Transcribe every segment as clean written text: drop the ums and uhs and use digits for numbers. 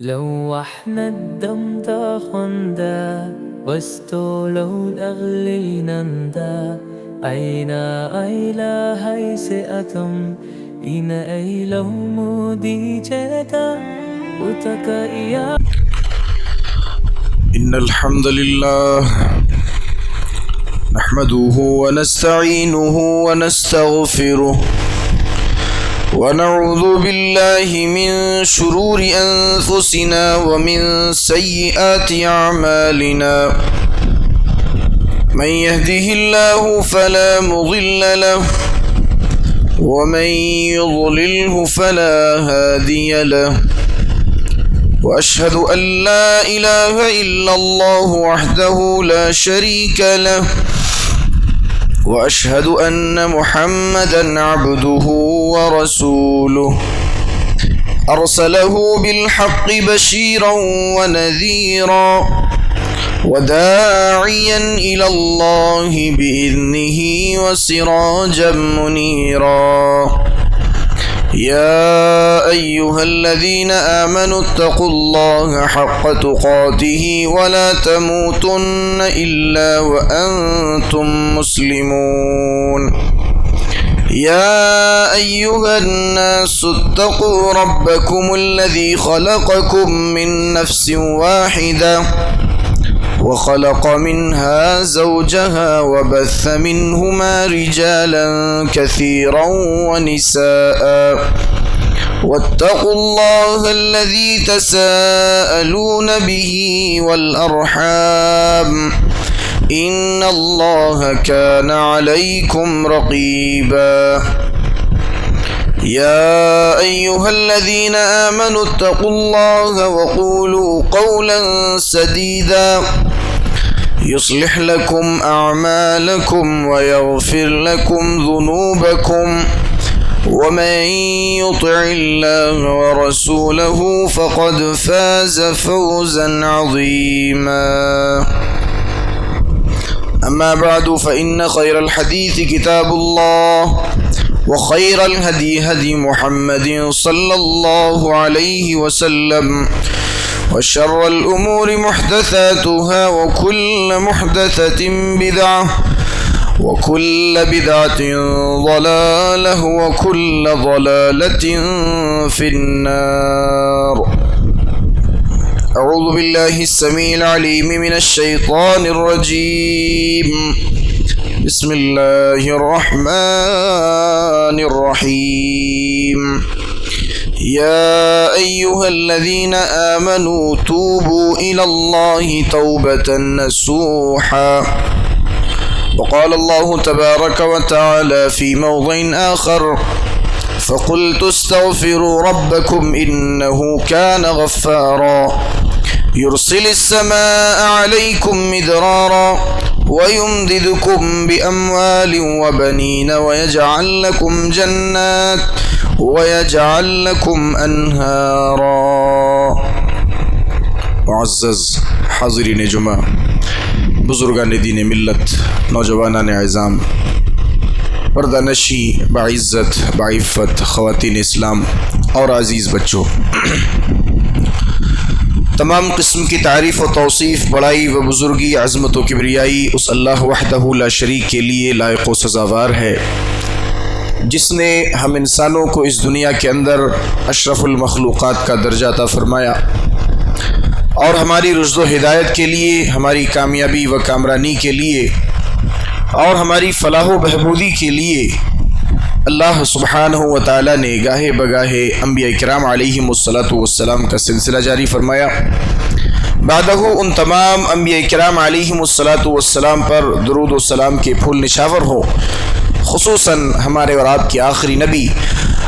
لوحنا الدم تاخندا واستولوا الأغلي نندا أين أيلا هيسئتم إن أيلو مودي جدا وتكايا. إن الحمد لله نحمده ونستعينه ونستغفره ونعوذ بالله من شرور أنفسنا ومن سيئات أعمالنا. من يهده الله فلا مضل له ومن يضلله فلا هادي له. وأشهد أن لا إله إلا الله وحده لا شريك له وأشهد أن محمدًا عبده ورسوله أرسله بالحق بشيرًا ونذيرًا وداعيًا إلى الله بإذنه وسراجًا منيرًا. يا أيها الذين آمنوا اتقوا الله حق تقاته ولا تموتن إلا وأنتم مسلمون. يا أيها الناس اتقوا ربكم الذي خلقكم من نفس واحدة وخلق منها زوجها وبث منهما رجالا كثيرا ونساء. واتقوا الله الذي تساءلون به والأرحام إن الله كان عليكم رقيبا. يا أيها الذين آمنوا اتقوا الله وقولوا قولا سديدا يصلح لكم أعمالكم ويغفر لكم ذنوبكم ومن يطع الله ورسوله فقد فاز فوزا عظيما. أما بعد فإن خير الحديث كتاب الله وخير الهدي هدي محمد صلى الله عليه وسلم وشر الأمور محدثاتها وكل محدثة بدعة وكل بدعة ضلالة وكل ضلالة في النار. أعوذ بالله السميع العليم من الشيطان الرجيم. بسم الله الرحمن الرحيم. يا أيها الذين آمنوا توبوا إلى الله توبة نصوحا. وقال الله تبارك وتعالى في موضع آخر فقلت استغفروا ربكم إنه كان غفارا يرسل السماء عليكم مدرارا ويمددكم بأموال وبنين ويجعل لكم جنات ويجعل لكم أنهارا. معزز حاضرین جمعہ، بزرگان دین ملت، نوجوانان عظام، پردہ نشی باعزت باعفت خواتین اسلام اور عزیز بچوں، تمام قسم کی تعریف و توصیف، بڑائی و بزرگی، عظمت و کبریائی اس اللہ وحدہ لا شریک کے لیے لائق و سزاوار ہے جس نے ہم انسانوں کو اس دنیا کے اندر اشرف المخلوقات کا درجہ عطا فرمایا اور ہماری رشد و ہدایت کے لیے، ہماری کامیابی و کامرانی کے لیے اور ہماری فلاح و بہبودی کے لیے اللہ سبحانہ و تعالیٰ نے گاہے بگاہے انبیاء کرام علیہم الصلاۃ کا سلسلہ جاری فرمایا. بعدہ ان تمام انبیاء کرام علیہم الصلاۃ پر درود و سلام کے پھول نشاور ہو، خصوصاً ہمارے اور آپ کے آخری نبی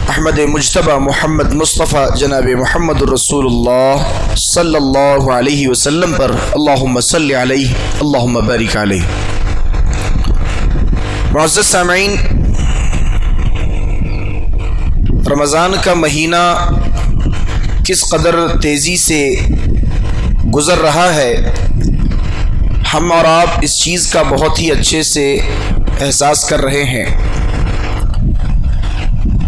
احمد مجتبی محمد مصطفیٰ جناب محمد الرسول اللہ صلی اللہ علیہ وسلم پر. اللہم صلی علیہ اللہم بارک علیہ. معزز سامعین، رمضان کا مہینہ کس قدر تیزی سے گزر رہا ہے، ہم اور آپ اس چیز کا بہت ہی اچھے سے احساس کر رہے ہیں.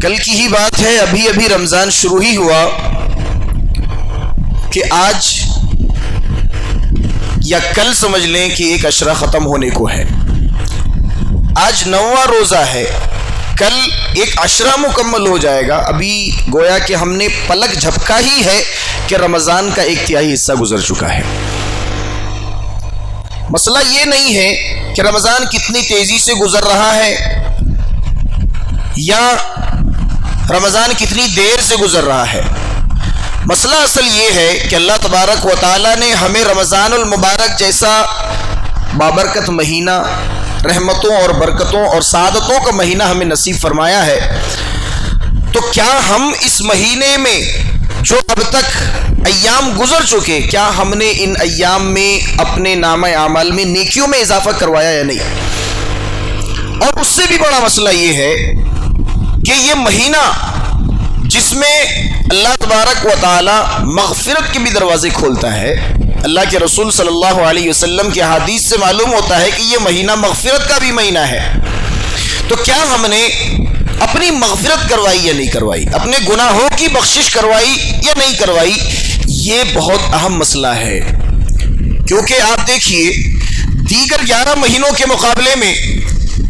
کل کی ہی بات ہے، ابھی رمضان شروع ہی ہوا کہ آج یا کل سمجھ لیں کہ ایک عشرہ ختم ہونے کو ہے. آج 9واں روزہ ہے، کل ایک عشرہ مکمل ہو جائے گا. ابھی گویا کہ ہم نے پلک جھپکا ہی ہے کہ رمضان کا 1/3 حصہ گزر چکا ہے. مسئلہ یہ نہیں ہے کہ رمضان کتنی تیزی سے گزر رہا ہے یا رمضان کتنی دیر سے گزر رہا ہے. مسئلہ اصل یہ ہے کہ اللہ تبارک و تعالیٰ نے ہمیں رمضان المبارک جیسا بابرکت مہینہ، رحمتوں اور برکتوں اور سعادتوں کا مہینہ ہمیں نصیب فرمایا ہے. تو کیا ہم اس مہینے میں جو اب تک ایام گزر چکے، کیا ہم نے ان ایام میں اپنے نامہ اعمال میں نیکیوں میں اضافہ کروایا یا نہیں؟ اور اس سے بھی بڑا مسئلہ یہ ہے کہ یہ مہینہ جس میں اللہ تبارک و تعالی مغفرت کے بھی دروازے کھولتا ہے، اللہ کے رسول صلی اللہ علیہ وسلم کی حدیث سے معلوم ہوتا ہے کہ یہ مہینہ مغفرت کا بھی مہینہ ہے. تو کیا ہم نے اپنی مغفرت کروائی یا نہیں کروائی، اپنے گناہوں کی بخشش کروائی یا نہیں کروائی؟ یہ بہت اہم مسئلہ ہے. کیونکہ آپ دیکھیے دیگر 11 مہینوں کے مقابلے میں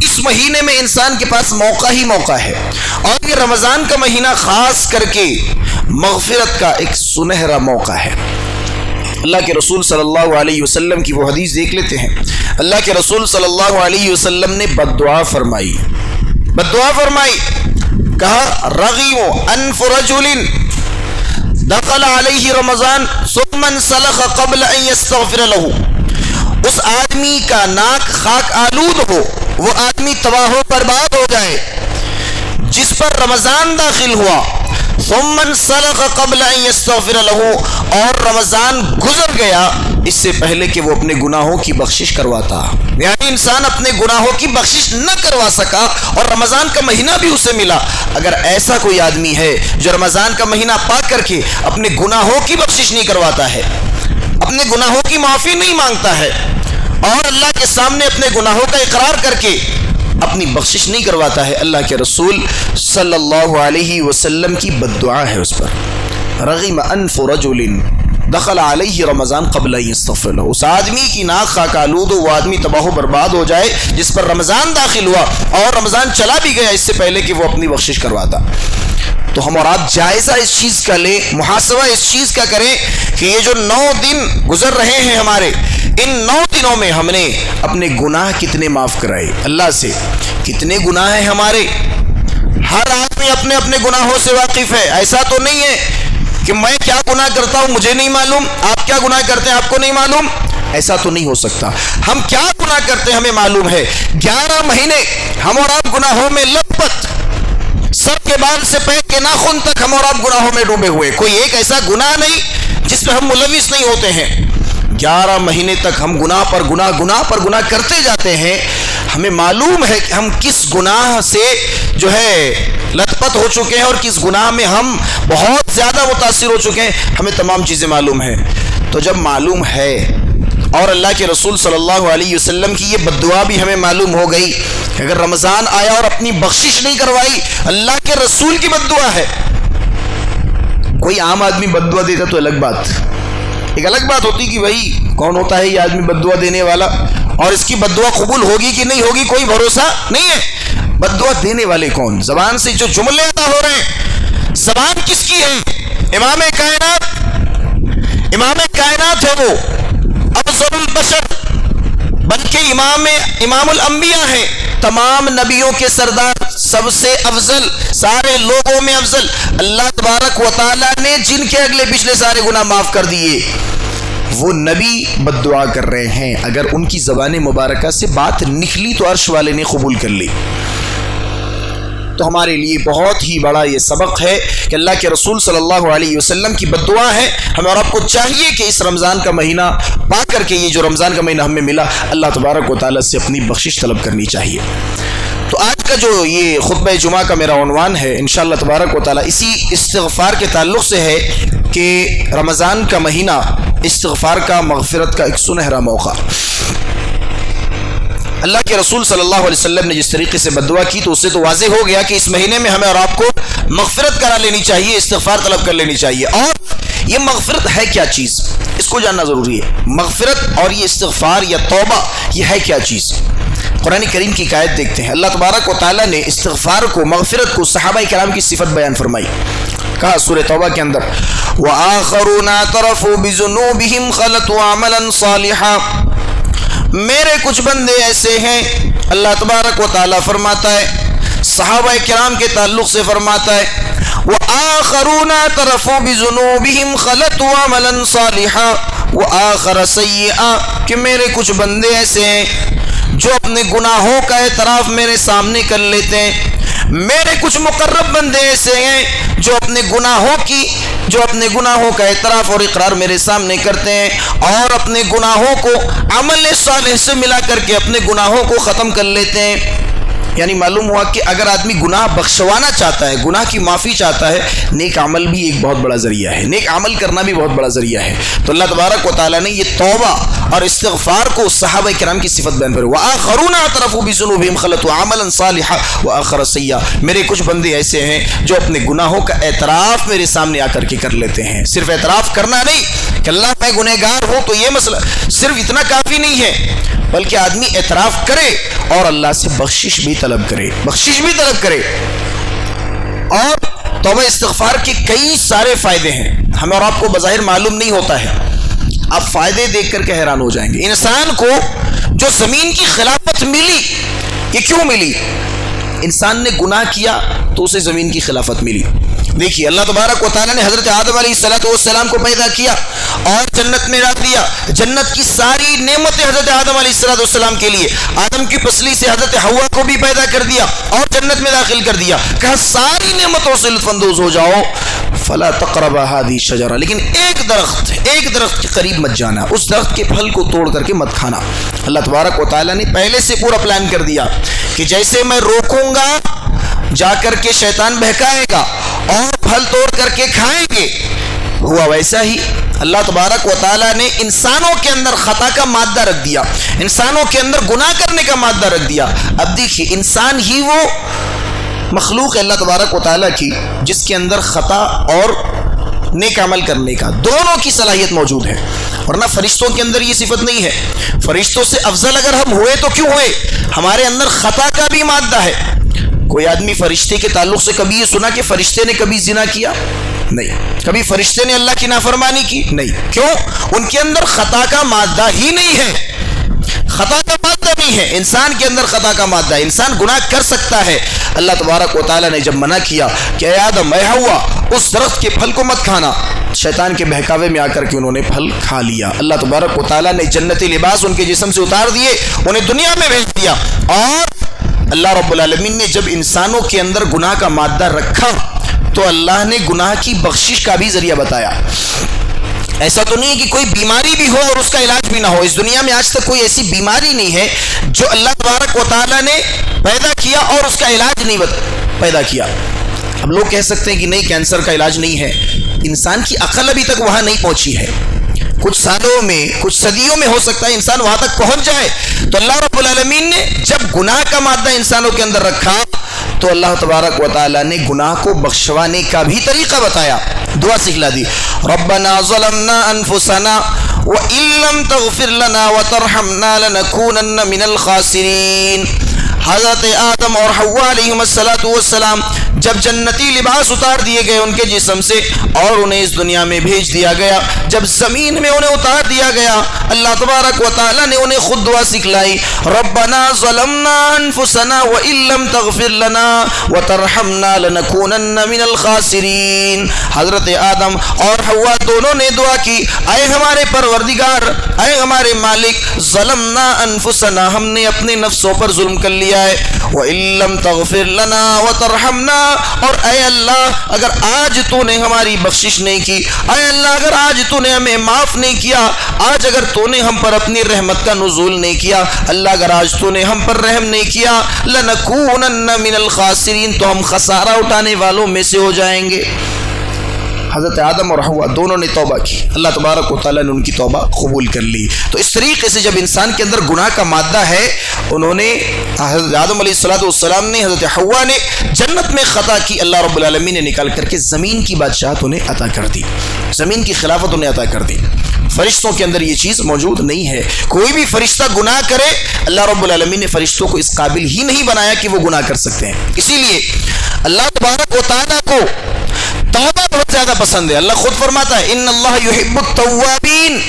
اس مہینے میں انسان کے پاس موقع ہی موقع ہے، اور یہ رمضان کا مہینہ خاص کر کے مغفرت کا ایک سنہرا موقع ہے. اللہ کے رسول صلی اللہ علیہ وسلم کی وہ حدیث دیکھ لیتے ہیں. اللہ کے رسول صلی اللہ علیہ وسلم نے بددعا فرمائی، کہا رغیم انف رجل دخل علیہ رمضان ثم انسلخ قبل ان یستغفر له. اس آدمی کا ناک خاک آلود ہو، وہ آدمی تباہ و برباد ہو جائے جس پر رمضان داخل ہوا، ثم انسلخ قبل ان یستغفر له، اور رمضان گزر گیا اس سے پہلے کہ وہ اپنے گناہوں کی بخشش کرواتا. یعنی انسان اپنے گناہوں کی بخشش نہ کروا سکا اور رمضان کا مہینہ بھی اسے ملا. اگر ایسا کوئی آدمی ہے جو رمضان کا مہینہ پا کر کے اپنے گناہوں کی بخشش نہیں کرواتا ہے، اپنے گناہوں کی معافی نہیں مانگتا ہے، اور اللہ کے سامنے اپنے گناہوں کا اقرار کر کے اپنی بخشش نہیں کرواتا ہے، اللہ کے رسول صلی اللہ علیہ وسلم کی بددعا ہے اس پر. رغم انف رجل دخل علیہ رمضان قبل ان یستغفر له. اس آدمی کی ناک خاک آلود ہو، وہ آدمی تباہ و برباد ہو جائے جس پر رمضان داخل ہوا اور رمضان چلا بھی گیا اس سے پہلے کہ وہ اپنی بخشش کرواتا. تو ہم اور آپ جائزہ اس چیز کا لیں، محاسبہ اس چیز کا کریں کہ یہ جو 9 دن گزر رہے ہیں ہمارے، ان 9 دنوں میں ہم نے اپنے گناہ کتنے معاف کرائے، اللہ سے کتنے گناہ ہیں ہمارے. ہر آدمی اپنے اپنے گناہوں سے واقف ہے. ایسا تو نہیں ہے کہ میں کیا گناہ کرتا ہوں مجھے نہیں معلوم، آپ کیا گناہ کرتے ہیں آپ کو نہیں معلوم. ایسا تو نہیں ہو سکتا. ہم کیا گناہ کرتے ہیں ہمیں معلوم ہے. 11 مہینے ہم اور آپ گناہوں میں لت پت، سر کے بال سے پیر کے ناخن تک ہم اور آپ گناہوں میں ڈوبے ہوئے. کوئی ایک ایسا گناہ نہیں جس میں ہم ملوث نہیں ہوتے ہیں. 11 مہینے تک ہم گناہ پر گناہ کرتے جاتے ہیں. ہمیں معلوم ہے کہ ہم کس گناہ سے جو ہے لت پت ہو چکے ہیں اور کس گناہ میں ہم بہت زیادہ متاثر ہو چکے ہیں. ہمیں تمام چیزیں معلوم ہیں. تو جب معلوم ہے اور اللہ کے رسول صلی اللہ علیہ وسلم کی یہ بددعا بھی ہمیں معلوم ہو گئی کہ اگر رمضان آیا اور اپنی بخشش نہیں کروائی، اللہ کے رسول کی بددعا ہے. کوئی عام آدمی بددعا دیتا تو الگ بات، ایک الگ بات ہوتی کہ بھائی کون ہوتا ہے یہ آدمی بددعا دینے والا اور اس کی بددعا قبول ہوگی کہ نہیں ہوگی کوئی بھروسہ نہیں ہے. بددعا دینے والے کون؟ زبان سے جو جملے ادا ہو رہے ہیں، زبان کس کی ہے؟ امام کائنات ہے، وہ افضل البشر، بلکہ امام الانبیاء ہیں، تمام نبیوں کے سردار، سب سے افضل، سارے لوگوں میں افضل. اللہ تبارک و تعالیٰ نے جن کے اگلے پچھلے سارے گناہ معاف کر دیے، وہ نبی بددعا کر رہے ہیں. اگر ان کی زبان مبارکہ سے بات نکلی تو عرش والے نے قبول کر لی. تو ہمارے لیے بہت ہی بڑا یہ سبق ہے کہ اللہ کے رسول صلی اللہ علیہ وسلم کی بددعا ہے. ہمیں اور آپ کو چاہیے کہ اس رمضان کا مہینہ پا کر کے، یہ جو رمضان کا مہینہ ہمیں ملا، اللہ تبارک و تعالیٰ سے اپنی بخشش طلب کرنی چاہیے. تو آج کا جو یہ خطبہ جمعہ کا میرا عنوان ہے انشاءاللہ تبارک و تعالیٰ اسی استغفار کے تعلق سے ہے کہ رمضان کا مہینہ استغفار کا، مغفرت کا ایک سنہرا موقع. اللہ کے رسول صلی اللہ علیہ وسلم نے جس طریقے سے بددعا کی تو اس سے تو واضح ہو گیا کہ اس مہینے میں ہمیں اور آپ کو مغفرت کرا لینی چاہیے، استغفار طلب کر لینی چاہیے. اور یہ مغفرت ہے کیا چیز، اس کو جاننا ضروری ہے۔ مغفرت اور یہ استغفار یا توبہ یہ ہے کیا چیز؟ قرآن کریم کی ایک آیت دیکھتے ہیں، اللہ تبارک و تعالیٰ نے استغفار کو، مغفرت کو صحابہ کرام کی صفت بیان فرمائی۔ کہا سورہ توبہ کے اندر وَآخَرُونَ اعْتَرَفُوا بِذُنُوبِهِمْ خَلَطُوا عَمَلًا صَالِحًا، میرے کچھ بندے ایسے ہیں، اللہ تبارک و تعالیٰ فرماتا ہے، صحابہ کرام کے تعلق سے فرماتا ہے وَآخَرُونَ اعْتَرَفُوا بِذُنُوبِهِمْ خَلَطُوا عَمَلًا صَالِحًا وَآخَرَ سَيِّئًا، کہ میرے کچھ بندے ایسے ہیں جو اپنے گناہوں کا اعتراف میرے سامنے کر لیتے ہیں، میرے کچھ مقرب بندے ایسے ہیں جو اپنے گناہوں کا اعتراف اور اقرار میرے سامنے کرتے ہیں اور اپنے گناہوں کو عمل صالح سے ملا کر کے اپنے گناہوں کو ختم کر لیتے ہیں۔ یعنی معلوم ہوا کہ اگر آدمی گناہ بخشوانا چاہتا ہے، گناہ کی معافی چاہتا ہے، نیک عمل بھی ایک بہت بڑا ذریعہ ہے، نیک عمل کرنا بھی بہت بڑا ذریعہ ہے۔ تو اللہ تبارک و تعالیٰ نے یہ توبہ اور استغفار کو صحابہ کرام کی صفت بیان فرمائی، وَآخَرُونَ اعْتَرَفُوا بِذُنُوبِهِمْ خَلَطُوا عَمَلًا صَالِحًا وَآخَرَ سَيِّئًا، میرے کچھ بندے ایسے ہیں جو اپنے گناہوں کا اعتراف میرے سامنے آ کر کے کر لیتے ہیں۔ صرف اعتراف کرنا نہیں کہ اللہ میں گنہگار ہوں، تو یہ مسئلہ صرف اتنا کافی نہیں ہے، بلکہ آدمی اعتراف کرے اور اللہ سے بخشش بھی طلب کرے، اور توبہ استغفار کے کئی سارے فائدے ہیں، ہمیں اور آپ کو بظاہر معلوم نہیں ہوتا ہے، آپ فائدے دیکھ کر کے حیران ہو جائیں گے۔ انسان کو جو زمین کی خلافت ملی، یہ کیوں ملی؟ انسان نے گناہ کیا تو اسے زمین کی خلافت ملی۔ دیکھیے اللہ تبارک و تعالیٰ نے حضرت آدم علیہ السلام کو پیدا کیا اور جنت میں ڈال دیا، جنت کی ساری نعمتیں حضرت آدم علیہ السلام کے لیے، آدم کی پسلی سے حضرت حوا کو بھی پیدا کر دیا اور جنت میں داخل کر دیا، کہا ساری نعمتوں سے لطف اندوز ہو جاؤ، فلا تقربا هذه الشجرہ، لیکن ایک درخت کے قریب مت جانا، اس درخت کے پھل کو توڑ کر کے مت کھانا۔ اللہ تبارک و تعالیٰ نے پہلے سے پورا پلان کر دیا کہ جیسے میں روکوں گا جا کر کے شیطان بہکائے گا اور پھل توڑ کر کے کھائیں گے، ہوا ویسا ہی۔ اللہ تبارک و تعالیٰ نے انسانوں کے اندر خطا کا مادہ رکھ دیا، انسانوں کے اندر گناہ کرنے کا مادہ رکھ دیا۔ اب دیکھیے انسان ہی وہ مخلوق ہے اللہ تبارک و تعالیٰ کی جس کے اندر خطا اور نیک عمل کرنے کا دونوں کی صلاحیت موجود ہے، ورنہ فرشتوں کے اندر یہ صفت نہیں ہے۔ فرشتوں سے افضل اگر ہم ہوئے تو کیوں ہوئے؟ ہمارے اندر خطا کا بھی مادہ ہے۔ کوئی آدمی فرشتے کے تعلق سے کبھی یہ سنا کہ فرشتے نے کبھی زنا کیا؟ نہیں۔ کبھی فرشتے نے اللہ کی نافرمانی کی؟ نہیں۔ کیوں؟ ان کے اندر خطا کا مادہ ہی نہیں ہے، خطا کا مادہ نہیں ہے۔ انسان کے اندر خطا کا مادہ ہے، انسان گناہ کر سکتا ہے۔ اللہ تبارک و تعالیٰ نے جب منع کیا کہ اے آدم اے حوا اس درخت کے پھل کو مت کھانا، شیطان کے بہکاوے میں آ کر کے انہوں نے پھل کھا لیا۔ اللہ تبارک و تعالیٰ نے جنتی لباس ان کے جسم سے اتار دیے، انہیں دنیا میں بھیج دیا، اور اللہ رب العالمین نے جب انسانوں کے اندر گناہ کا مادہ رکھا تو اللہ نے گناہ کی بخشش کا بھی ذریعہ بتایا۔ ایسا تو نہیں ہے کہ کوئی بیماری بھی ہو اور اس کا علاج بھی نہ ہو، اس دنیا میں آج تک کوئی ایسی بیماری نہیں ہے جو اللہ تبارک و تعالیٰ نے پیدا کیا اور اس کا علاج نہیں پیدا کیا۔ اب لوگ کہہ سکتے ہیں کہ نہیں کینسر کا علاج نہیں ہے، انسان کی عقل ابھی تک وہاں نہیں پہنچی ہے، کچھ سالوں میں کچھ صدیوں میں ہو سکتا ہے انسان وہاں تک پہنچ جائے۔ تو اللہ رب العالمین نے جب گناہ کا مادہ انسانوں کے اندر رکھا تو اللہ تبارک و تعالیٰ نے گناہ کو بخشوانے کا بھی طریقہ بتایا، دعا سکھلا دی، ربنا ظلمنا انفسنا وان لم تغفر لنا وترحمنا لنكونن من الخاسرین۔ حضرت آدم اور حوا علیہم السلام جب جنتی لباس اتار دیے گئے ان کے جسم سے اور انہیں اس دنیا میں بھیج دیا گیا، جب زمین میں انہیں اتار دیا گیا، اللہ تبارک و تعالیٰ نے انہیں خود دعا سکھلائی، ربنا ظلمنا انفسنا وان لم تغفر لنا وترحمنا لنكونن من الخاسرین۔ حضرت آدم اور حوا دونوں نے دعا کی، اے ہمارے پروردگار، اے ہمارے مالک، ظلمنا انفسنا، ہم نے اپنے نفسوں پر ظلم کر لیا ہے، وَإِن لَّمْ تَغْفِرْ لَنَا وَتَرْحَمْنَا، اور اے اللہ اگر آج تو نے ہماری بخشش نہیں کی، اے اللہ اگر آج تو نے ہمیں معاف نہیں کیا، آج اگر تو نے ہم پر اپنی رحمت کا نزول نہیں کیا، اللہ اگر آج تو نے ہم پر رحم نہیں کیا، لَنَكُونَنَّ مِنَ الْخَاسِرِينَ، تو ہم خسارہ اٹھانے والوں میں سے ہو جائیں گے۔ حضرت آدم اور حوا دونوں نے توبہ کی، اللہ تبارک و تعالیٰ نے ان کی توبہ قبول کر لی۔ تو اس طریقے سے جب انسان کے اندر گناہ کا مادہ ہے، انہوں نے حضرت آدم علیہ السلام نے، حضرت حوا نے جنت میں خطا کی، اللہ رب العالمین نے نکال کر کے زمین کی بادشاہت انہیں عطا کر دی، زمین کی خلافت انہیں عطا کر دی۔ فرشتوں کے اندر یہ چیز موجود نہیں ہے، کوئی بھی فرشتہ گناہ کرے اللہ رب العالمین نے فرشتوں کو اس قابل ہی نہیں بنایا کہ وہ گناہ کر سکتے ہیں۔ اسی لیے اللہ تبارک و تعالیٰ کو توبہ بہت زیادہ پسند ہے۔ اللہ خود فرماتا ہے ان اللہ یحب التوابین،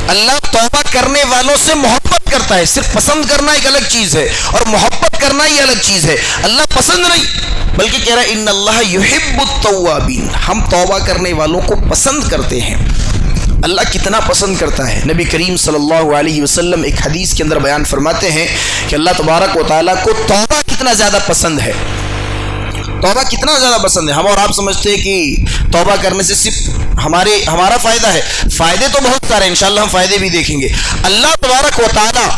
اللہ توبہ کرنے والوں سے محبت کرتا ہے۔ صرف پسند کرنا ایک الگ چیز ہے اور محبت کرنا ہی الگ چیز ہے۔ اللہ پسند نہیں بلکہ کہہ رہا ہے ان اللہ یحب التوابین، ہم توبہ کرنے والوں کو پسند کرتے ہیں۔ اللہ کتنا پسند کرتا ہے، نبی کریم صلی اللہ علیہ وسلم ایک حدیث کے اندر بیان فرماتے ہیں کہ اللہ تبارک و تعالیٰ کو توبہ کتنا زیادہ پسند ہے، توبہ کتنا زیادہ پسند ہے۔ ہم اور آپ سمجھتے ہیں کہ توبہ کرنے سے صرف ہمارا فائدہ ہے، فائدے تو بہت سارے ہیں، انشاءاللہ ہم فائدے بھی دیکھیں گے۔ اللہ تبارک و تعالیٰ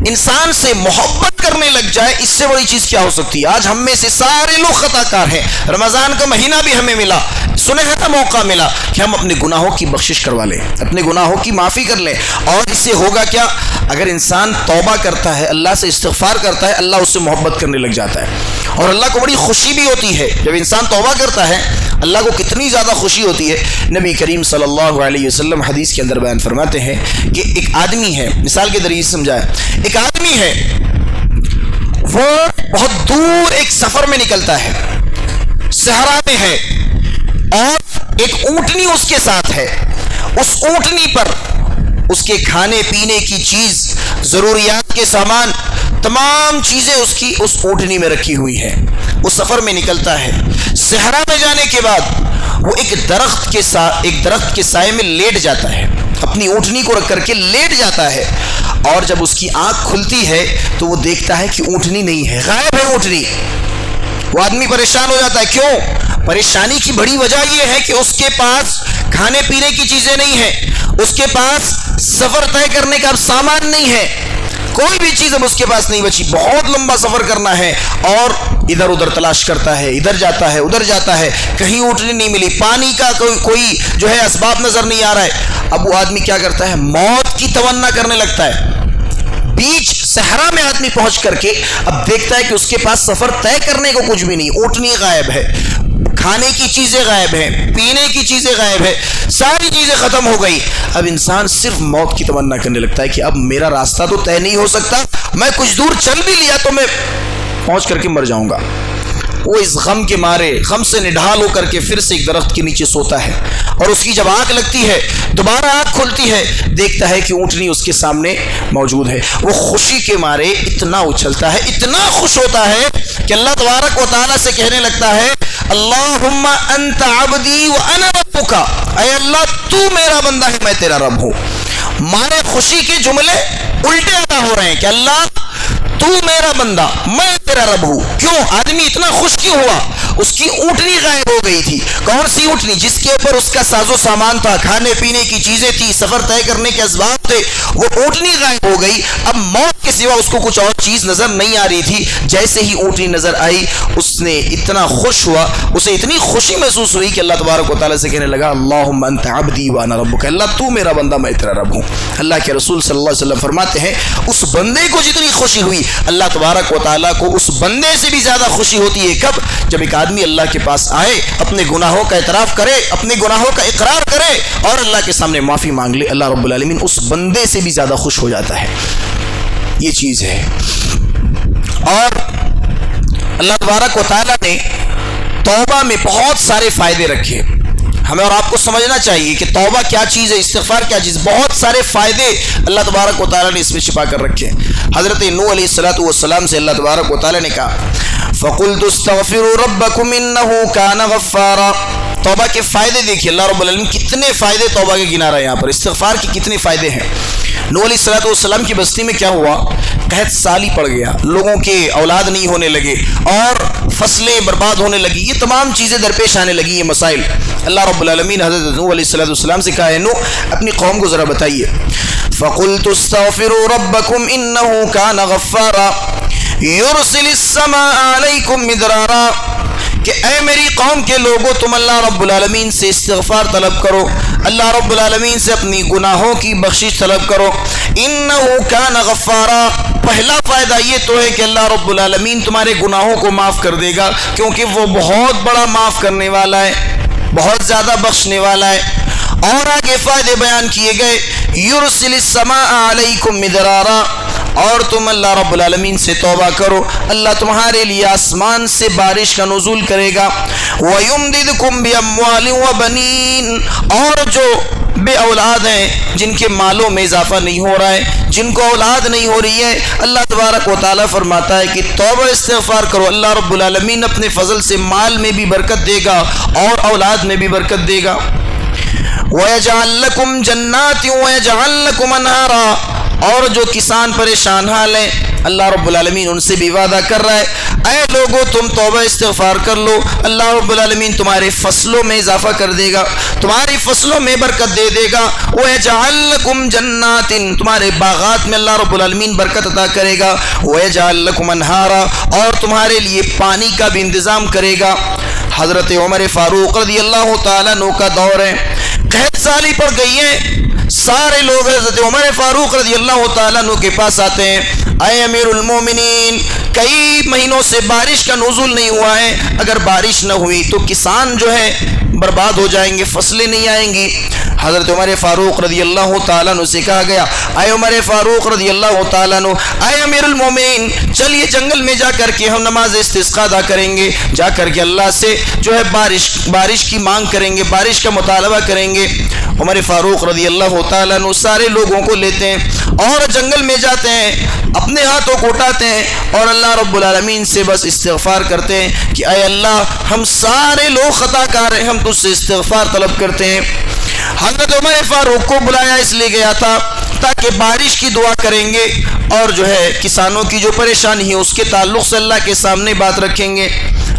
انسان سے محبت کرنے لگ جائے، اس سے بڑی چیز کیا ہو سکتی ہے؟ آج ہم میں سے سارے لوگ خطا کار ہیں، رمضان کا مہینہ بھی ہمیں ملا، سنہرا موقع ملا کہ ہم اپنے گناہوں کی بخشش کروا لیں، اپنے گناہوں کی معافی کر لیں۔ اور اس سے ہوگا کیا؟ اگر انسان توبہ کرتا ہے، اللہ سے استغفار کرتا ہے، اللہ اس سے محبت کرنے لگ جاتا ہے، اور اللہ کو بڑی خوشی بھی ہوتی ہے جب انسان توبہ کرتا ہے۔ اللہ کو کتنی زیادہ خوشی ہوتی ہے، نبی کریم صلی اللہ علیہ وسلم حدیث کے اندر بیان فرماتے ہیں کہ ایک آدمی ہے، مثال کے ذریعے سمجھایا، ایک آدمی ہے، وہ بہت دور ایک سفر میں نکلتا ہے، صحرا میں ہے، اور ایک اونٹنی اس کے ساتھ ہے۔ اس اونٹنی پر اس کے کھانے پینے کی چیز، ضروریات کے سامان، تمام چیزیں اس کی اس اونٹنی میں رکھی ہوئی ہیں۔ وہ سفر میں نکلتا ہے، صحرا میں جانے کے بعد وہ ایک درخت کے سائے میں لیٹ جاتا ہے، اپنی اونٹنی کو رکھ کر کے لیٹ جاتا ہے، اور جب اس کی آنکھ کھلتی ہے تو وہ دیکھتا ہے کہ اونٹنی نہیں ہے، غائب ہے اونٹنی۔ وہ آدمی پریشان ہو جاتا ہے۔ کیوں؟ پریشانی کی بڑی وجہ یہ ہے کہ اس کے پاس کھانے پینے کی چیزیں نہیں ہیں، اس کے پاس سفر طے کرنے کا اب سامان نہیں ہے، کوئی بھی چیز اب اس کے پاس نہیں بچی، بہت لمبا سفر کرنا ہے، اور ادھر ادھر تلاش کرتا ہے، ادھر جاتا ہے ادھر جاتا ہے، کہیں اونٹنی نہیں ملی، پانی کا کوئی جو ہے اسباب نظر نہیں آ رہا ہے۔ اب وہ آدمی کیا کرتا ہے؟ موت کی تمنا کرنے لگتا ہے۔ بیچ صحرا میں آدمی پہنچ کر کے اب دیکھتا ہے کہ اس کے پاس سفر طے کرنے کو کچھ بھی نہیں، اونٹنی غائب ہے، کھانے کی چیزیں غائب ہیں، پینے کی چیزیں غائب ہیں، ساری چیزیں ختم ہو گئی۔ اب انسان صرف موت کی تمنا کرنے لگتا ہے کہ اب میرا راستہ تو طے نہیں ہو سکتا، میں کچھ دور چل بھی لیا تو میں پہنچ کر کے مر جاؤں گا۔ وہ اس غم کے مارے، غم سے نڈھال ہو کر کے پھر سے ایک درخت کے نیچے سوتا ہے، اور اس کی جب آنکھ لگتی ہے، دوبارہ آنکھ کھلتی ہے، دیکھتا ہے کہ اونٹنی اس کے سامنے موجود ہے۔ وہ خوشی کے مارے اتنا اچھلتا ہے، اتنا خوش ہوتا ہے کہ اللہ تبارک و تعالیٰ سے کہنے لگتا ہے اللہم انت عبدی وانا ربک، اے اللہ تو میرا بندہ ہے، میں تیرا رب ہوں۔ مارے خوشی کے جملے الٹے ادا ہو رہے ہیں کہ اللہ تو میرا بندہ، میں تیرا رب ہوں۔ کیوں؟ آدمی اتنا خوش کیوں ہوا؟ اس کی اونٹنی غائب ہو گئی تھی۔ کون سی اونٹنی؟ جس کے اوپر اس کا ساز و سامان تھا، کھانے پینے کی چیزیں تھی، سفر طے کرنے کے اسباب تھے، وہ اونٹنی غائب ہو گئی۔ اب موت کے سوا اس کو کچھ اور چیز نظر نہیں آ رہی تھی۔ جیسے ہی اونٹنی نظر آئی، اس نے اتنا خوش ہوا، اسے اتنی خوشی محسوس ہوئی کہ اللہ تبارک و تعالیٰ سے کہنے لگا اللہم انت عبدی وانا ربک، اللہ تو میرا بندہ، میں تیرا رب ہوں۔ اللہ کے رسول صلی اللہ علیہ وسلم فرماتے ہیں اس بندے کو جتنی خوشی ہوئی، اللہ تبارک و تعالیٰ کو اس بندے سے بھی زیادہ خوشی ہوتی ہے۔ کب؟ جب ایک آدمی اللہ کے پاس آئے، اپنے گناہوں کا اعتراف کرے، اپنے گناہوں کا اقرار کرے، اور اللہ کے سامنے معافی مانگ لے، اللہ رب العالمین اس بندے سے بھی زیادہ خوش ہو جاتا ہے۔ یہ چیز ہے۔ اور اللہ تبارک و تعالیٰ نے توبہ میں بہت سارے فائدے رکھے۔ ہمیں اور آپ کو سمجھنا چاہیے کہ توبہ کیا چیز ہے، استغفار کیا چیز، بہت سارے فائدے اللہ تبارک و تعالیٰ نے اس میں چھپا کر رکھے۔ حضرت نوح علیہ السلام سے اللہ تبارک و تعالیٰ نے کہا فَقُلْتُ اسْتَغْفِرُوا رَبَّكُمْ إِنَّهُ كَانَ غَفَّارًا۔ توبہ کے فائدے دیکھیے، اللہ رب العالمین کتنے فائدے توبہ کے گنا رہا ہے یہاں پر، استغفار کے کتنے فائدے ہیں۔ نوح علیہ السلام کی بستی میں کیا ہوا؟ قحط سالی پڑ گیا، لوگوں کے اولاد نہیں ہونے لگے، اور فصلیں برباد ہونے لگی، یہ تمام چیزیں درپیش آنے لگی، یہ مسائل۔ اللہ رب العالمین حضرت نوح علیہ السلام سے کہا ہے نوح اپنی قوم کو ذرا بتائیے فَقُلْتُ اسْتَغْفِرُوا رَبَّكُمْ إِنَّهُ كَانَ غَفَّارًا يُرْسِلِ السَّمَاءَ عَلَيْكُمْ مِدْرَارًا، کہ اے میری قوم کے لوگوں تم اللہ رب العالمین سے استغفار طلب کرو، اللہ رب العالمین سے اپنی گناہوں کی بخشش طلب کرو۔ انہ کان غفارا، پہلا فائدہ یہ تو ہے کہ اللہ رب العالمین تمہارے گناہوں کو معاف کر دے گا، کیونکہ وہ بہت بڑا معاف کرنے والا ہے، بہت زیادہ بخشنے والا ہے۔ اور آگے فائدے بیان کیے گئے، یرسل السماء علیکم مدرارا، اور تم اللہ رب العالمین سے توبہ کرو، اللہ تمہارے لیے آسمان سے بارش کا نزول کرے گا۔ وَيُمْدِدْكُمْ بِأَمْوَالٍ وَبَنِينَ، اور جو بے اولاد ہیں، جن کے مالوں میں اضافہ نہیں ہو رہا ہے، جن کو اولاد نہیں ہو رہی ہے، اللہ تبارک و تعالیٰ فرماتا ہے کہ توبہ استغفار کرو، اللہ رب العالمین اپنے فضل سے مال میں بھی برکت دے گا اور اولاد میں بھی برکت دے گا۔ وَيَجْعَلْ لَكُمْ جَنَّاتٍ وَيَجْعَلْ لَكُمْ أَنْهَارًا، اور جو کسان پریشان حال ہیں، اللہ رب العالمین ان سے بھی وعدہ کر رہا ہے، اے لوگو تم توبہ استغفار کر لو، اللہ رب العالمین تمہارے فصلوں میں اضافہ کر دے گا، تمہاری فصلوں میں برکت دے دے گا۔ وَيَجْعَلْ لَكُمْ جَنَّاتٍ، تمہارے باغات میں اللہ رب العالمین برکت عطا کرے گا۔ وَيَجْعَلْ لَكُمْ أَنْهَارًا، اور تمہارے لیے پانی کا بھی انتظام کرے گا۔ حضرت عمر فاروق رضی اللہ تعالیٰ عنہ کا دور ہے، قحط سالی پڑ گئی ہے، سارے لوگ حضرت عمر فاروق رضی اللہ تعالیٰ عنہ کے پاس آتے ہیں، اے امیر المومنین، کئی مہینوں سے بارش کا نزول نہیں ہوا ہے، اگر بارش نہ ہوئی تو کسان جو ہے برباد ہو جائیں گے، فصلیں نہیں آئیں گی۔ حضرت عمر فاروق رضی اللہ تعالیٰ عنہ سے کہا گیا، اے عمر فاروق رضی اللہ تعالیٰ عنہ، اے امیر المومنین، چلیے جنگل میں جا کر کے ہم نماز استسقاء ادا کریں گے، جا کر کے اللہ سے جو ہے بارش کی مانگ کریں گے، بارش کا مطالبہ کریں گے۔ عمر فاروق رضی اللہ تعالیٰ عنہ سارے لوگوں کو لیتے ہیں اور جنگل میں جاتے ہیں، اپنے ہاتھوں کو اٹھاتے ہیں اور اللہ رب العالمین سے بس استغفار کرتے ہیں کہ اے اللہ، ہم سارے لوگ خطا کار ہیں، ہم تجھ سے استغفار طلب کرتے ہیں۔ حضرت عمر فاروق کو بلایا اس لیے گیا تھا تاکہ بارش کی دعا کریں گے اور جو ہے کسانوں کی جو پریشانی ہے اس کے تعلق سے اللہ کے سامنے بات رکھیں گے۔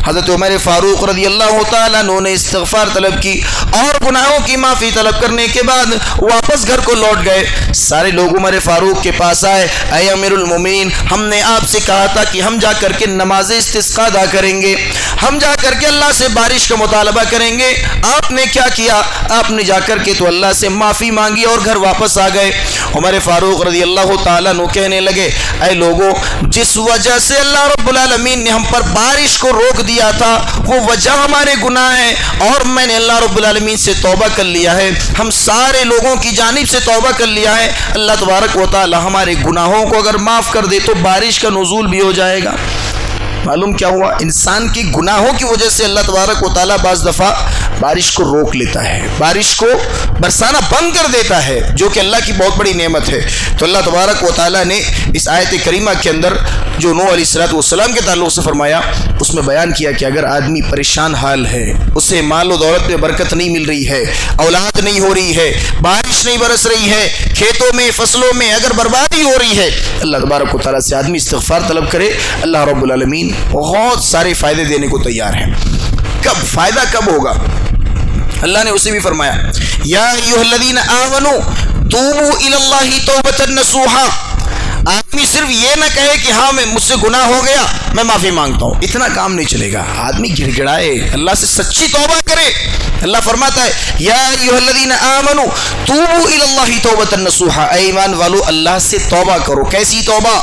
حضرت عمر فاروق رضی اللہ تعالیٰ عنہ نے استغفار طلب کی اور گناہوں کی معافی طلب کرنے کے بعد واپس گھر کو لوٹ گئے۔ سارے لوگ عمر فاروق کے پاس آئے، اے امیر المومنین، ہم نے آپ سے کہا تھا کہ ہم جا کر کے نماز استسقاء ادا کریں گے، ہم جا کر کے اللہ سے بارش کا مطالبہ کریں گے، آپ نے کیا کیا؟ آپ نے جا کر کے تو اللہ سے معافی مانگی اور گھر واپس آ گئے۔ عمر فاروق رضی اللہ تعالیٰ عنہ کہنے لگے، اے لوگوں، جس وجہ سے اللہ رب العالمین نے ہم پر بارش کو روک دیا تھا وہ وجہ ہمارے گناہ ہیں، اور میں نے اللہ رب العالمین سے توبہ کر لیا ہے، ہم سارے لوگوں کی جانب سے توبہ کر لیا ہے، اللہ تبارک و تعالی ہمارے گناہوں کو اگر معاف کر دے تو بارش کا نزول بھی ہو جائے گا۔ معلوم کیا ہوا؟ انسان کی گناہوں کی وجہ سے اللہ تبارک و تعالیٰ بعض دفعہ بارش کو روک لیتا ہے، بارش کو برسانا بند کر دیتا ہے، جو کہ اللہ کی بہت بڑی نعمت ہے۔ تو اللہ تبارک و تعالیٰ نے اس آیت کریمہ کے اندر جو نوح علیہ السلام کے تعلق سے فرمایا، اس میں بیان کیا کہ اگر آدمی پریشان حال ہے، اسے مال و دولت میں برکت نہیں مل رہی ہے، اولاد نہیں ہو رہی ہے، بارش نہیں برس رہی ہے، کھیتوں میں فصلوں میں اگر بربادی ہو رہی ہے، اللہ تبارک و تعالیٰ سے آدمی استغفار طلب کرے، اللہ رب العالمین بہت سارے فائدے دینے کو تیار ہیں۔ کب فائدہ کب ہوگا؟ اللہ نے اسے بھی فرمایا، یا ایھا الذین آمنوا توبوا الی اللہ توبۃ نصوحا۔ آدمی صرف یہ نہ کہے کہ ہاں مجھ سے گناہ ہو گیا، میں معافی مانگتا ہوں، اتنا کام نہیں چلے گا۔ آدمی گڑ گڑائے، اللہ سے سچی توبہ کرے۔ اللہ فرماتا ہے، یا ایھا الذین آمنوا توبوا الی اللہ توبۃ نصوحا، اے ایمان والو اللہ سے توبہ کرو۔ کیسی توبہ؟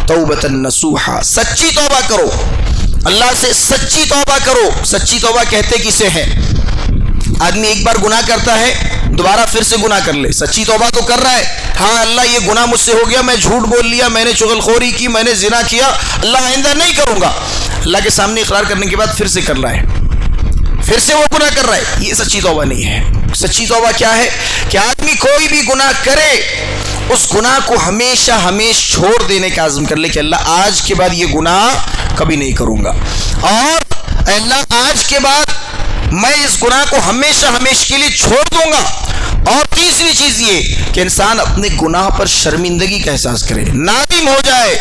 توبۃ نصوحا، سچی توبہ کرو، اللہ سے سچی توبہ کرو۔ سچی توبہ کہتے کسے ہیں؟ آدمی ایک بار گناہ کرتا ہے، دوبارہ پھر سے گناہ کر لے، سچی توبہ تو کر رہا ہے، ہاں اللہ یہ گناہ مجھ سے ہو گیا، میں جھوٹ بول لیا، میں نے چغل خوری کی، میں نے زنا کیا، اللہ آئندہ نہیں کروں گا، اللہ کے سامنے اقرار کرنے کے بعد پھر سے کر رہا ہے، پھر سے وہ گناہ کر رہا ہے، یہ سچی توبہ نہیں ہے۔ سچی توبہ کیا ہے؟ کہ آدمی کوئی بھی گناہ کرے، اس گناہ کو ہمیشہ چھوڑ دینے کا عزم کر لے کہ اللہ آج کے بعد یہ گناہ کبھی نہیں کروں گا، اور اللہ آج کے بعد میں اس گناہ کو ہمیشہ کے لیے چھوڑ دوں گا۔ اور تیسری چیز یہ کہ انسان اپنے گناہ پر شرمندگی کا احساس کرے، نادم ہو جائے،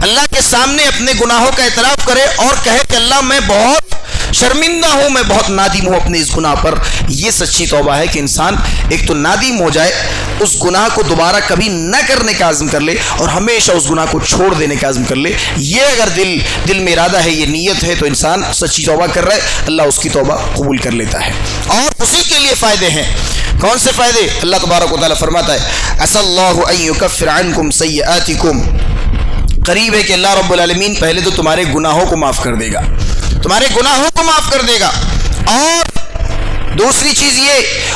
اللہ کے سامنے اپنے گناہوں کا اعتراف کرے اور کہے کہ اللہ میں بہت شرمندہ ہوں، میں بہت نادم ہوں اپنے اس گناہ پر۔ یہ سچی توبہ ہے کہ انسان ایک تو نادم ہو جائے، اس گناہ کو دوبارہ کبھی نہ کرنے کا عزم کر لے اور ہمیشہ اس گناہ کو چھوڑ دینے کا عزم کر لے. یہ اگر دل میں ارادہ ہے, یہ نیت ہے, تو انسان سچی توبہ کر رہا ہے, اللہ اس کی توبہ قبول کر لیتا ہے. اور اسی کے لیے فائدے ہیں. کون سے فائدے؟ اللہ تبارک و تعالیٰ فرماتا ہے عسى الله ان يكفر عنكم سيئاتكم. قریب ہے کہ اللہ رب العالمین پہلے تو تمہارے گناہوں کو معاف کر دے گا, تمہارے گناہوں کو معاف کر دے گا. اور دوسری چیز یہ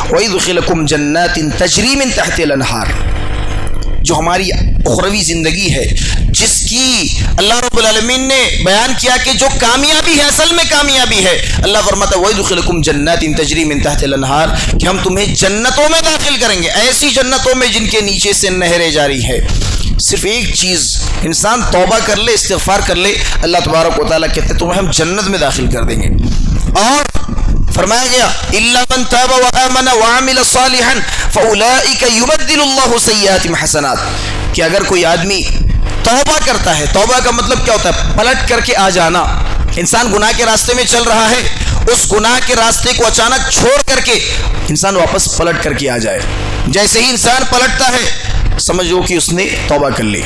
وَيُدْخِلَكُمْ جَنَّاتٍ تَجْرِي مِن تَحْتِهَا الْأَنْهَارُ. جو ہماری اخروی زندگی ہے, جس کی اللہ رب العالمین نے بیان کیا کہ جو کامیابی ہے, اصل میں کامیابی ہے, اللہ فرماتا ہے وَيُدْخِلَكُمْ جَنَّاتٍ تَجْرِي مِن تَحْتِهَا الْأَنْهَارُ, کہ ہم تمہیں جنتوں میں داخل کریں گے, ایسی جنتوں میں جن کے نیچے سے نہریں جاری ہے. صرف ایک چیز, انسان توبہ کر لے, استغفار کر لے, اللہ تبارک و تعالیٰ کہتے ہیں تمہیں ہم جنت میں داخل کر دیں گے. اور فرمایا گیا الا من تاب وآمن وعمل صالحا فاولئک یبدل اللہ سیئاتہم حسنات, کہ اگر کوئی آدمی توبہ کرتا ہے, توبہ کا مطلب کیا ہوتا ہے؟ پلٹ کر کے آ جانا. انسان گناہ کے راستے میں چل رہا ہے, اس گناہ کے راستے کو اچانک چھوڑ کر کے انسان واپس پلٹ کر کے آ جائے. جیسے ہی انسان پلٹتا ہے سمجھو کہ اس نے توبہ کر لی,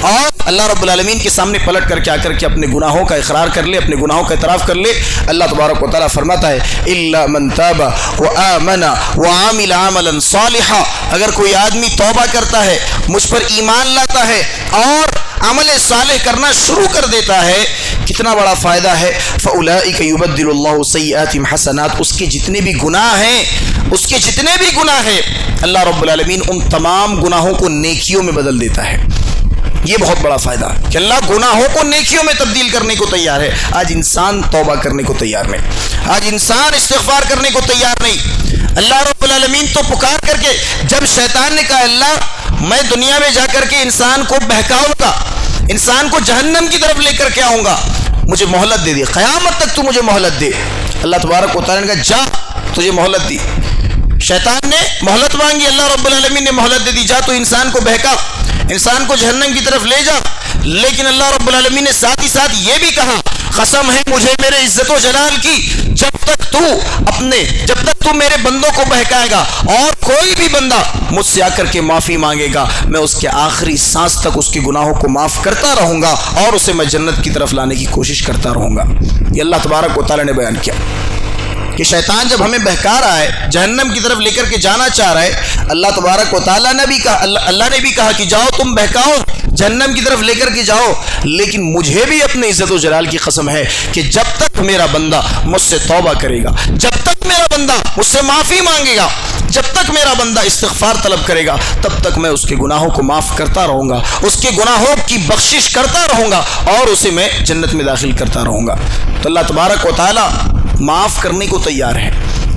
اور اللہ رب العالمین کے سامنے پلٹ کر کے آ کر کے اپنے گناہوں کا اقرار کر لے, اپنے گناہوں کا اعتراف کر لے. اللہ تبارک و تعالیٰ فرماتا ہے الا من تاب وآمن وعمل عملا صالحا, اگر کوئی آدمی توبہ کرتا ہے, مجھ پر ایمان لاتا ہے اور عمل صالح کرنا شروع کر دیتا ہے, کتنا بڑا فائدہ ہے. فاولئک یبدل اللہ سیئاتہم حسنات, اس کے جتنے بھی گناہ ہیں, اس کے جتنے بھی گناہ ہیں, اللہ رب العالمین ان تمام گناہوں کو نیکیوں میں بدل دیتا ہے. یہ بہت بڑا فائدہ ہے کہ اللہ گناہوں کو نیکیوں میں تبدیل کرنے کو تیار ہے. آج انسان توبہ کرنے کو تیار نہیں, آج انسان استغفار کرنے کو تیار نہیں. اللہ رب العالمین تو پکار کر کے, جب شیطان نے کہا اللہ میں دنیا میں جا کر کے انسان کو بہکاؤں گا, انسان کو جہنم کی طرف لے کر کے آؤں گا, مجھے مہلت دے دی, قیامت تک تو مجھے مہلت دے. اللہ تبارک و تعالیٰ نے کہا جا, تجھے مہلت دی. شیطان نے مہلت مانگی, اللہ رب العالمین نے مہلت دے دی, جا تو انسان کو بہکا, انسان کو جہنم کی طرف لے جا. لیکن اللہ رب العالمین نے ساتھ ہی ساتھ یہ بھی کہا قسم ہے مجھے میرے عزت و جلال کی, جب تک تو میرے بندوں کو بہکائے گا اور کوئی بھی بندہ مجھ سے آ کر کے معافی مانگے گا, میں اس کے آخری سانس تک اس کے گناہوں کو معاف کرتا رہوں گا اور اسے میں جنت کی طرف لانے کی کوشش کرتا رہوں گا. یہ اللہ تبارک و تعالیٰ نے بیان کیا کہ شیطان جب ہمیں بہکا رہا ہے, جہنم کی طرف لے کر کے جانا چاہ رہا ہے, اللہ تبارک و تعالیٰ نے بھی کہا, اللہ نے بھی کہا کہ جاؤ تم بہکاؤ, جہنم کی طرف لے کر کے جاؤ, لیکن مجھے بھی اپنے عزت و جلال کی قسم ہے کہ جب تک میرا بندہ مجھ سے توبہ کرے گا, جب تک میرا بندہ مجھ سے معافی مانگے گا, جب تک میرا بندہ استغفار طلب کرے گا, تب تک میں اس کے گناہوں کو معاف کرتا رہوں گا, اس کے گناہوں کی بخشش کرتا رہوں گا اور اسے میں جنت میں داخل کرتا رہوں گا. تو اللہ تبارک و تعالیٰ معاف کرنے کو تیار ہے,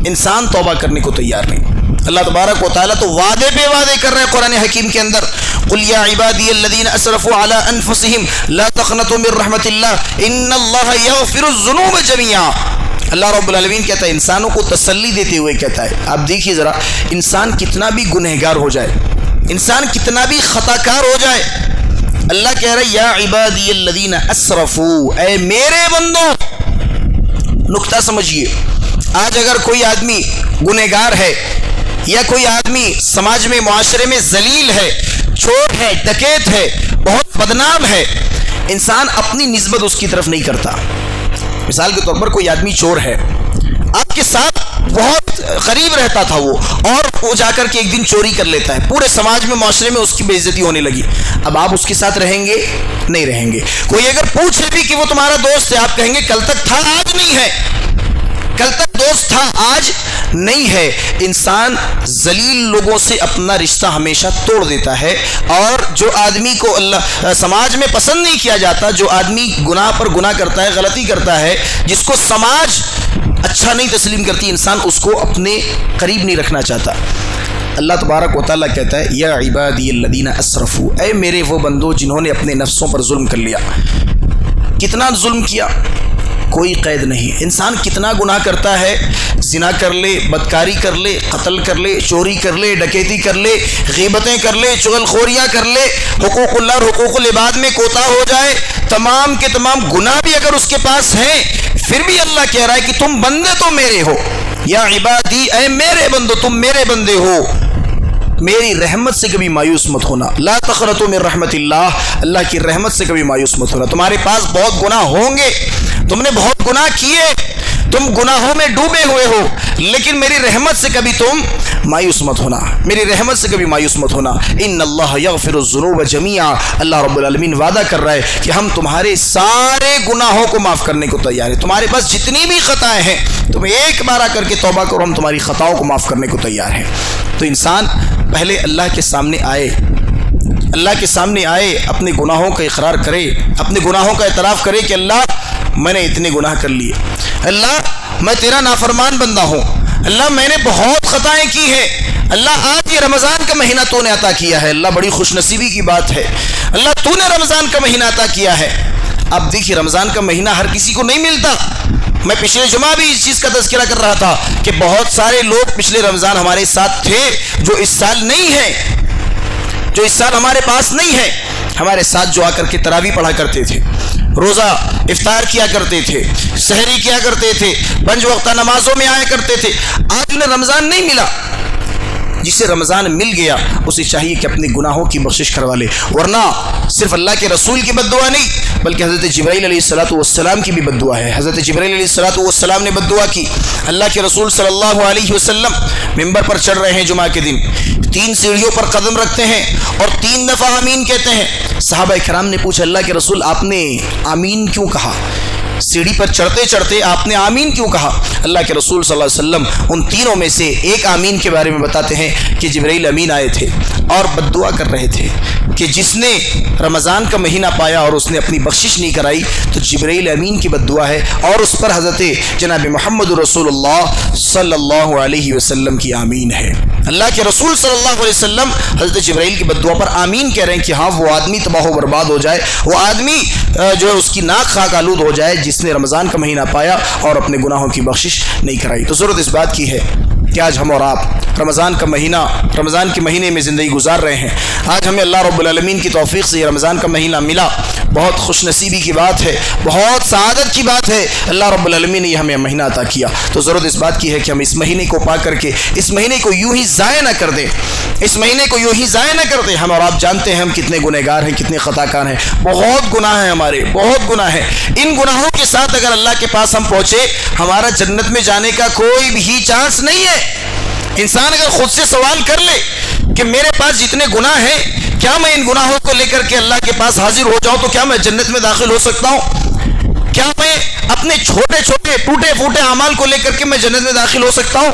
انسان توبہ کرنے کو تیار نہیں. اللہ تبارک و تعالیٰ تو وعدے پہ وعدے کر رہے ہیں قرآن حکیم کے اندر, قل یا عبادی الذین اسرفوا علی انفسہم لا تقنطوا من رحمت اللہ ان اللہ یغفر الذنوب جميعا. اللہ رب العالمین کہتا ہے, انسانوں کو تسلی دیتے ہوئے کہتا ہے, آپ دیکھیے ذرا, انسان کتنا بھی گنہگار ہو جائے, انسان کتنا بھی خطا کار ہو جائے, اللہ کہہ رہا ہے یا عبادی الذین اسرفوا, اے میرے بندوں. نکتہ سمجھیے, آج اگر کوئی آدمی گنہگار ہے یا کوئی آدمی سماج میں, معاشرے میں ذلیل ہے, چور ہے, ڈکیت ہے, بہت بدنام ہے, انسان اپنی نسبت اس کی طرف نہیں کرتا. مثال کے طور پر کوئی آدمی چور ہے, آپ کے ساتھ بہت قریب رہتا تھا وہ, اور وہ جا کر کے ایک دن چوری کر لیتا ہے, پورے سماج میں, معاشرے میں اس کی بے عزتی ہونے لگی. اب آپ اس کے ساتھ رہیں گے؟ نہیں رہیں گے. کوئی اگر پوچھے بھی کہ وہ تمہارا دوست ہے, آپ کہیں گے کل تک تھا آج نہیں ہے, کل تک دوست تھا آج نہیں ہے. انسان ذلیل لوگوں سے اپنا رشتہ ہمیشہ توڑ دیتا ہے, اور جو آدمی کو اللہ سماج میں پسند نہیں کیا جاتا, جو آدمی گناہ پر گناہ کرتا ہے, غلطی کرتا ہے, جس کو سماج اچھا نہیں تسلیم کرتی, انسان اس کو اپنے قریب نہیں رکھنا چاہتا. اللہ تبارک و تعالیٰ کہتا ہے یا عبادی الذین اسرفوا, اے میرے وہ بندو جنہوں نے اپنے نفسوں پر ظلم کر لیا. کتنا ظلم کیا, کوئی قید نہیں. انسان کتنا گناہ کرتا ہے, زنا کر لے, بدکاری کر لے, قتل کر لے, چوری کر لے, ڈکیتی کر لے, غیبتیں کر لے, چغل خوریاں کر لے, حقوق اللہ اور حقوق العباد میں کوتاہ ہو جائے, تمام کے تمام گناہ بھی اگر اس کے پاس ہیں, پھر بھی اللہ کہہ رہا ہے کہ تم بندے تو میرے ہو. یا عبادی, اے میرے بندو, تم میرے بندے ہو. میری رحمت سے کبھی مایوس مت ہونا. لا تقنطوا من رحمت اللہ, اللہ کی رحمت سے کبھی مایوس مت ہونا. تمہارے پاس بہت گناہ ہوں گے, تم نے بہت گناہ کیے, تم گناہوں میں ڈوبے ہوئے ہو, لیکن میری رحمت سے کبھی تم مایوس مت ہونا, میری رحمت سے کبھی مایوس مت ہونا. ان اللہ یغفر الذنوب جميعا, اللہ رب العالمین وعدہ کر رہا ہے کہ ہم تمہارے سارے گناہوں کو معاف کرنے کو تیار ہیں. تمہارے پاس جتنی بھی خطائیں ہیں تم ایک بار آ کر کے توبہ کرو, ہم تمہاری خطاؤں کو معاف کرنے کو تیار ہیں. تو انسان پہلے اللہ کے سامنے آئے, اللہ کے سامنے آئے, اپنے گناہوں کا اقرار کرے, اپنے گناہوں کا اعتراف کرے کہ اللہ میں نے اتنے گناہ کر لیے, اللہ میں تیرا نافرمان بندہ ہوں, اللہ میں نے بہت خطائیں کی ہیں, اللہ آج یہ رمضان کا مہینہ تو نے عطا کیا ہے, اللہ بڑی خوش نصیبی کی بات ہے, اللہ تو نے رمضان کا مہینہ عطا کیا ہے. اب دیکھیے رمضان کا مہینہ ہر کسی کو نہیں ملتا. میں پچھلے جمعہ بھی اس چیز کا تذکرہ کر رہا تھا کہ بہت سارے لوگ پچھلے رمضان ہمارے ساتھ تھے جو اس سال نہیں ہیں, جو اس سال ہمارے پاس نہیں ہے, ہمارے ساتھ جو آ کر کے تراویح پڑھا کرتے تھے, روزہ افطار کیا کرتے تھے, سحری کیا کرتے تھے, 5 وقتہ نمازوں میں آیا کرتے تھے. آج انہیں رمضان نہیں ملا. جسے رمضان مل گیا اسے چاہیے کہ اپنے گناہوں کی بخشش کروا لے, ورنہ صرف اللہ کے رسول کی بد دعا نہیں بلکہ حضرت جبرائیل علیہ السلام کی بھی بد دعا ہے. حضرت جبرائیل علیہ السلام نے بد دعا کی. اللہ کے رسول صلی اللہ علیہ وسلم ممبر پر چڑھ رہے ہیں جمعہ کے دن, 3 سیڑھیوں پر قدم رکھتے ہیں اور 3 دفعہ آمین کہتے ہیں. صحابہ کرام نے پوچھا اللہ کے رسول آپ نے آمین کیوں کہا, سیڑھی پر چڑھتے چڑھتے آپ نے آمین کیوں کہا؟ اللہ کے رسول صلی اللہ علیہ وسلم ان تینوں میں سے ایک آمین کے بارے میں بتاتے ہیں کہ جبرائیل امین آئے تھے اور بد دعا کر رہے تھے کہ جس نے رمضان کا مہینہ پایا اور اس نے اپنی بخشش نہیں کرائی تو جبرائیل امین کی بد دعا ہے, اور اس پر حضرت جناب محمد رسول اللہ صلی اللہ علیہ وسلم کی آمین ہے. اللہ کے رسول صلی اللہ علیہ وسلم حضرت جبرائیل کی بد دعا پر آمین کہہ رہے ہیں کہ ہاں وہ آدمی تباہ و برباد ہو جائے, وہ آدمی جو ہے اس کی ناک خاک آلود ہو جائے جس نے رمضان کا مہینہ پایا اور اپنے گناہوں کی بخشش نہیں کرائی. تو ضرورت اس بات کی ہے کہ آج ہم اور آپ رمضان کا مہینہ, رمضان کے مہینے میں زندگی گزار رہے ہیں. آج ہمیں اللہ رب العالمین کی توفیق سے یہ رمضان کا مہینہ ملا, بہت خوش نصیبی کی بات ہے, بہت سعادت کی بات ہے. اللہ رب العالمین نے ہمیں مہینہ عطا کیا. تو ضرورت اس بات کی ہے کہ ہم اس مہینے کو پا کر کے اس مہینے کو یوں ہی ضائع نہ کر دیں, اس مہینے کو یوں ہی ضائع نہ کر دیں. ہم اور آپ جانتے ہیں ہم کتنے گنہگار ہیں, کتنے خطا کار ہیں, بہت گناہ ہیں ہمارے, بہت گناہ ہیں. ان گناہوں کے ساتھ اگر اللہ کے پاس ہم پہنچے ہمارا جنت میں جانے کا کوئی بھی چانس نہیں ہے. انسان اگر خود سے سوال کر لے کہ میرے پاس جتنے گناہ ہیں کیا میں ان گناہوں کو لے کر کے اللہ کے پاس حاضر ہو جاؤں تو کیا میں جنت میں داخل ہو سکتا ہوں؟ کیا میں اپنے چھوٹے چھوٹے ٹوٹے پھوٹے اعمال کو لے کر کے میں جنت میں داخل ہو سکتا ہوں؟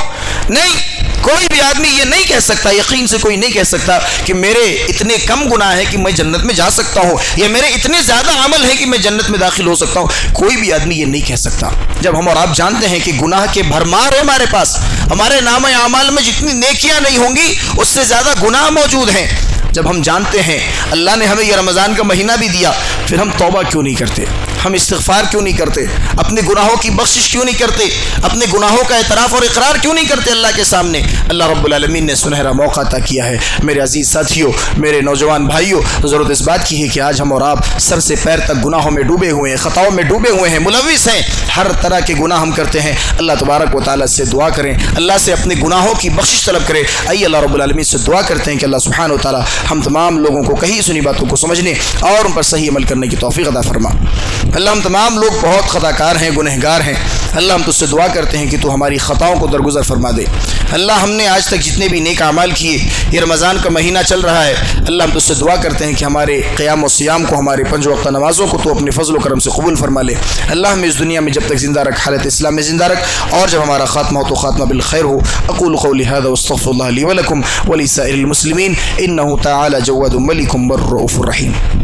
نہیں, کوئی بھی آدمی یہ نہیں کہہ سکتا, یقین سے کوئی نہیں کہہ سکتا کہ میرے اتنے کم گناہ ہیں کہ میں جنت میں جا سکتا ہوں, یا میرے اتنے زیادہ عمل ہیں کہ میں جنت میں داخل ہو سکتا ہوں. کوئی بھی آدمی یہ نہیں کہہ سکتا. جب ہم اور آپ جانتے ہیں کہ گناہ کے بھرمار ہے ہمارے پاس, ہمارے نام اعمال میں جتنی نیکیاں نہیں ہوں گی اس سے زیادہ گناہ موجود ہیں, جب ہم جانتے ہیں اللہ نے ہمیں یہ رمضان کا مہینہ بھی دیا, پھر ہم توبہ کیوں نہیں کرتے, ہم استغفار کیوں نہیں کرتے, اپنے گناہوں کی بخشش کیوں نہیں کرتے, اپنے گناہوں کا اعتراف اور اقرار کیوں نہیں کرتے اللہ کے سامنے؟ اللہ رب العالمین نے سنہرا موقع عطا کیا ہے. میرے عزیز ساتھیوں, میرے نوجوان بھائیوں, ضرورت اس بات کی ہے کہ آج ہم اور آپ سر سے پیر تک گناہوں میں ڈوبے ہوئے ہیں, خطاؤں میں ڈوبے ہوئے ہیں, ملوث ہیں, ہر طرح کے گناہ ہم کرتے ہیں. اللہ تبارک و تعالیٰ سے دعا کریں, اللہ سے اپنے گناہوں کی بخشش طلب کریں. آئیے اللہ رب العالمین سے دعا کرتے ہیں کہ اللہ سبحانہ و تعالیٰ ہم تمام لوگوں کو کہی سنی باتوں کو سمجھنے اور ان پر صحیح عمل کرنے کی توفیق عطا فرما. اللہ ہم تمام لوگ بہت خطا کار ہیں, گنہگار ہیں. اللہ ہم تجھ سے دعا کرتے ہیں کہ تو ہماری خطاؤں کو درگزر فرما دے. اللہ ہم نے آج تک جتنے بھی نیک اعمال کیے, یہ رمضان کا مہینہ چل رہا ہے, اللہ ہم تجھ سے دعا کرتے ہیں کہ ہمارے قیام و سیام کو, ہمارے 5 وقتہ نمازوں کو تو اپنے فضل و کرم سے قبول فرما لے. اللہ ہمیں اس دنیا میں جب تک زندہ رکھ, حالت اسلام میں زندہ رکھ, اور جب ہمارا خاتمہ ہو تو خاتمہ بالخیر ہو. اقول قولی هذا واستغفر الله لي ولكم ولسائر المسلمين انه تعالى جواد ملك بر رؤوف رحيم.